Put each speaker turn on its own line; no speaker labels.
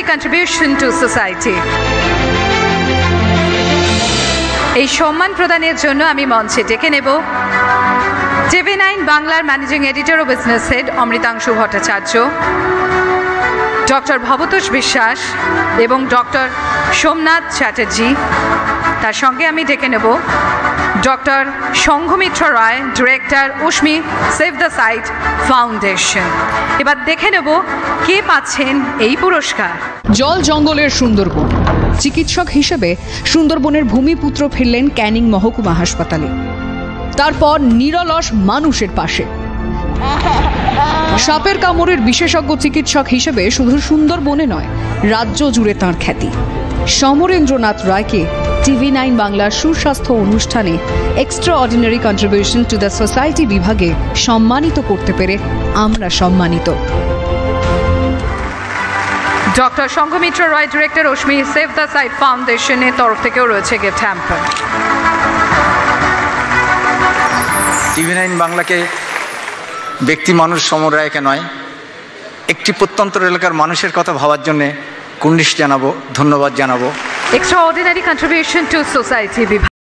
extraordinary contribution to society. এই সম্মান প্রদানের জন্য আমি মঞ্চে ডেকে নেব TV9 বাংলার ম্যানেজিং এডিটর ও business head Amritanshu Bhattacharya, doctor Bhabatosh Biswas এবং ডক্টর সোমনাথ চ্যাটার্জি। তার সঙ্গে আমি ডেকে নেব doctor Sanghamitra Roy, director Ushmi save the sight foundation. এবার দেখে নেব কে পাচ্ছেন এই পুরস্কার।
জল জঙ্গলের সুন্দরবন চিকিৎসক হিসেবে সুন্দরবনের ভূমিপুত্র ফিরলেন ক্যানিং মহকুমা হাসপাতালে। তারপর নিরলস মানুষের পাশে সাপের কামড়ের বিশেষজ্ঞ চিকিৎসক হিসেবে শুধু সুন্দরবনে নয়, রাজ্য জুড়ে তাঁর খ্যাতি। সমরেন্দ্রনাথ রায়কে TV9 বাংলার সুস্বাস্থ্য অনুষ্ঠানে extraordinary contribution to the society বিভাগে সম্মানিত করতে পেরে আমরা সম্মানিত।
Doctor Sanghamitra Roy, director Ushmi save the sight ফাউন্ডেশনের তরফ থেকেও রয়েছে গিফট হ্যাম্পার।
TV9 বাংলাকে ব্যক্তি মানুষ সমরায়কে নয়, একটি প্রত্যন্ত এলাকার মানুষের কথা ভাবার জন্যে কুর্নিশ জানাবো, ধন্যবাদ জানাবো।
এক্সট্রাঅর্ডিনারি কন্ট্রিবিউশন টু সোসাইটি বিভাগ।